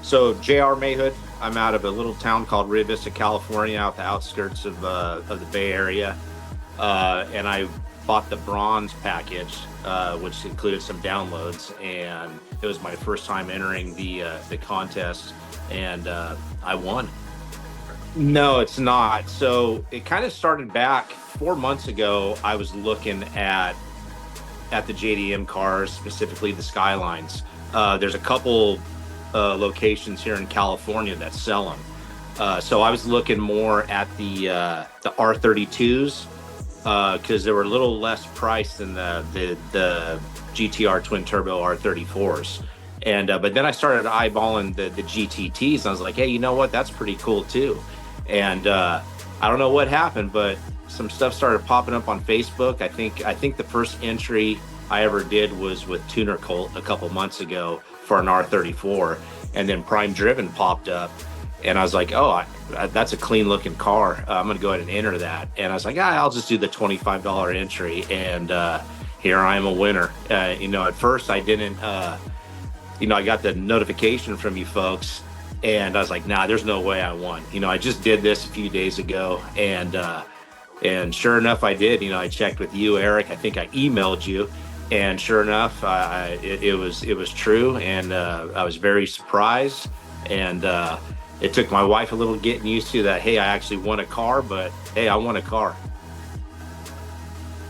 So J.R. Mayhood, I'm out of a little town called Rio Vista, California, out the outskirts of the Bay Area, and I bought the bronze package, which included some downloads, and it was my first time entering the contest, and I won. No, it's not. So it kind of started back 4 months ago. I was looking at the JDM cars, specifically the Skylines. There's a couple locations here in California that sell them. So I was looking more at the R32s because they were a little less priced than the GTR twin turbo R34s. And but then I started eyeballing the GTTs, and I was like, hey, you know what? That's pretty cool too. And I don't know what happened, but some stuff started popping up on Facebook. I think the first entry I ever did was with Tuner Colt a couple months ago for an R34, and then PrimeDriven popped up, and I was like, oh, that's a clean looking car. I'm gonna go ahead and enter that. And I was like, I'll just do the $25 entry, and here I am, a winner. At first I didn't. I got the notification from you folks, and I was like, nah, there's no way I won. I just did this a few days ago, and sure enough, I did. I checked with you, Eric. I think I emailed you, and sure enough, it was true, and I was very surprised. And it took my wife a little getting used to that. Hey, I actually won a car, but hey, I won a car.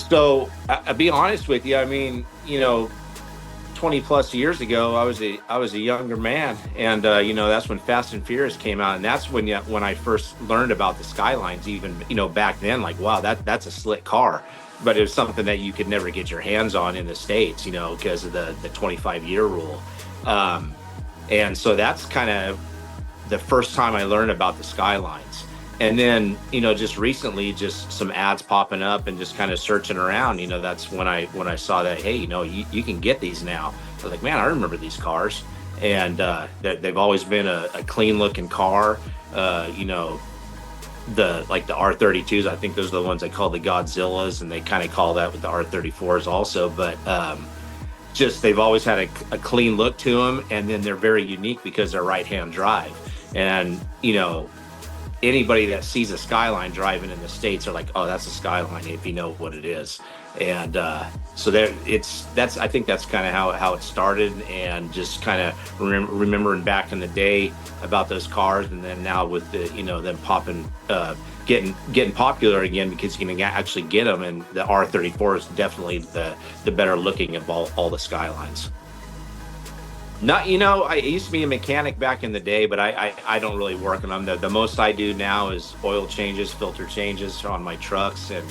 So I'll be honest with you. I mean, 20 plus years ago, I was a younger man, and that's when Fast and Furious came out, and that's when I first learned about the Skylines. Even back then, like, wow, that's a slick car, but it was something that you could never get your hands on in the States, because of the 25-year rule. And so that's kind of the first time I learned about the Skylines. And then, just recently, just some ads popping up and just kind of searching around, that's when I saw that, hey, you can get these now. I was like, man, I remember these cars. And that they've always been a clean looking car. The R32s, I think those are the ones they call the Godzillas, and they kind of call that with the R34s also. But just they've always had a clean look to them. And then they're very unique because they're right-hand drive. And, anybody that sees a Skyline driving in the States are like, oh, that's a Skyline, if you know what it is. And so I think that's kind of how it started, and just kind of remembering back in the day about those cars, and then now with the them popping, getting popular again, because you can actually get them, and the R34 is definitely the better looking of all the Skylines. Not, I used to be a mechanic back in the day, but I don't really work on them. The most I do now is oil changes, filter changes on my trucks, and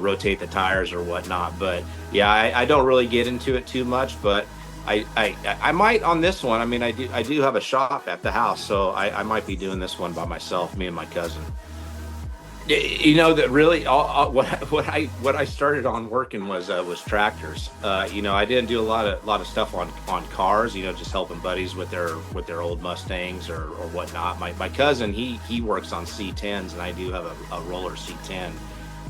rotate the tires or whatnot. But yeah, I don't really get into it too much, but I might on this one. I mean, I do have a shop at the house, so I might be doing this one by myself, me and my cousin. That really what I started on working was tractors. I didn't do a lot of stuff on cars. Just helping buddies with their old Mustangs or whatnot. My cousin, he works on C10s, and I do have a roller C10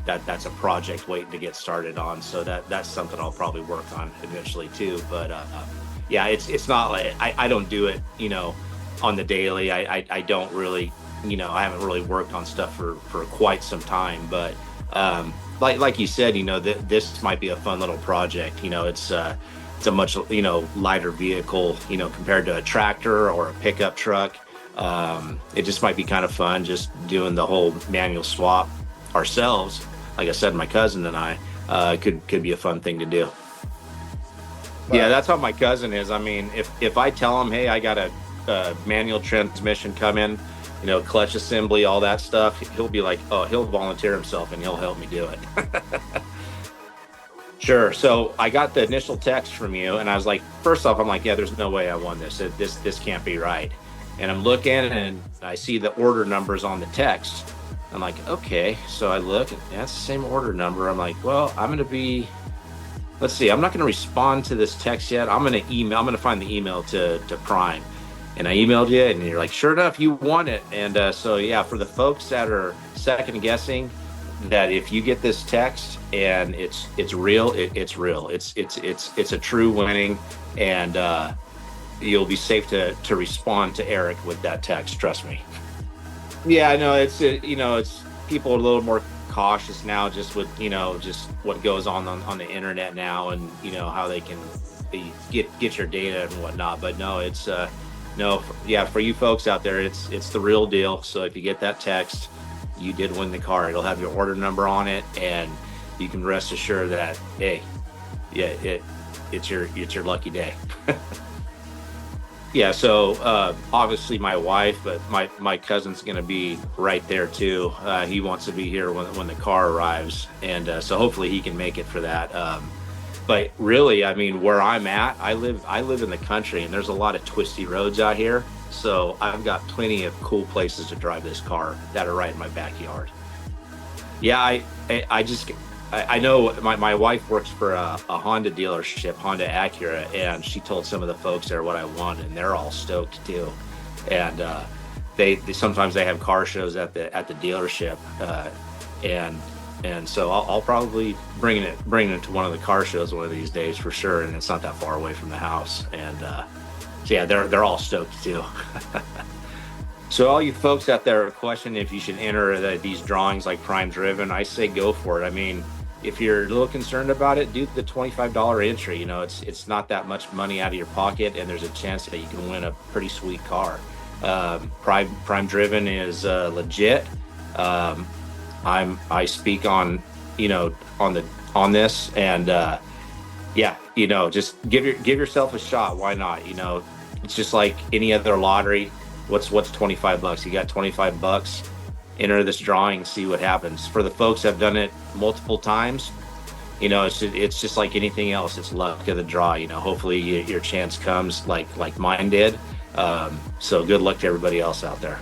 that's a project waiting to get started on. So that's something I'll probably work on eventually too. But yeah, it's not like I don't do it on the daily. I don't really. I haven't really worked on stuff for quite some time, but like you said, this might be a fun little project. It's a much lighter vehicle, compared to a tractor or a pickup truck. It just might be kind of fun, just doing the whole manual swap ourselves. Like I said, my cousin and I could be a fun thing to do. Wow. Yeah, that's how my cousin is. I mean, if I tell him, hey, I got a manual transmission coming, clutch assembly, all that stuff, he'll be like, oh, he'll volunteer himself and he'll help me do it. Sure. So I got the initial text from you, and I was like, first off, I'm like, yeah, there's no way I won this. This can't be right. And I'm looking, and I see the order numbers on the text. I'm like, okay. So I look, and that's the same order number. I'm like, well, let's see, I'm not going to respond to this text yet. I'm going to find the email to Prime. And I emailed you, and you're like, sure enough, you won it. And so, yeah, for the folks that are second guessing, that if you get this text and it's real, it's real. It's a true winning. And you'll be safe to respond to Eric with that text. Trust me. Yeah, I know it's people are a little more cautious now, just with just what goes on the internet now, and how they get your data and whatnot. But no, it's no, yeah, for you folks out there, it's the real deal. So if you get that text, you did win the car. It'll have your order number on it, and you can rest assured that, hey, yeah, it's your lucky day. Yeah, so obviously my wife, but my cousin's going to be right there too. He wants to be here when the car arrives, and so hopefully he can make it for that. But really, I mean, where I'm at, I live in the country, and there's a lot of twisty roads out here. So I've got plenty of cool places to drive this car that are right in my backyard. Yeah, I know my wife works for a Honda dealership, Honda Acura, and she told some of the folks there what I want, and they're all stoked too. And they sometimes they have car shows at the dealership, and so I'll probably bring it to one of the car shows one of these days for sure. And it's not that far away from the house, and so yeah, they're all stoked too. So all you folks out there are questioning if you should enter these drawings like PrimeDriven, I say go for it. I mean, if you're a little concerned about it, do the $25 entry. It's not that much money out of your pocket, and there's a chance that you can win a pretty sweet car. PrimeDriven is legit. I speak on on this, and yeah, just give yourself a shot. Why not? It's just like any other lottery. What's $25? You got $25. Enter this drawing, see what happens. For the folks that have done it multiple times, it's just like anything else. It's luck of the draw. Hopefully your chance comes like mine did. So good luck to everybody else out there.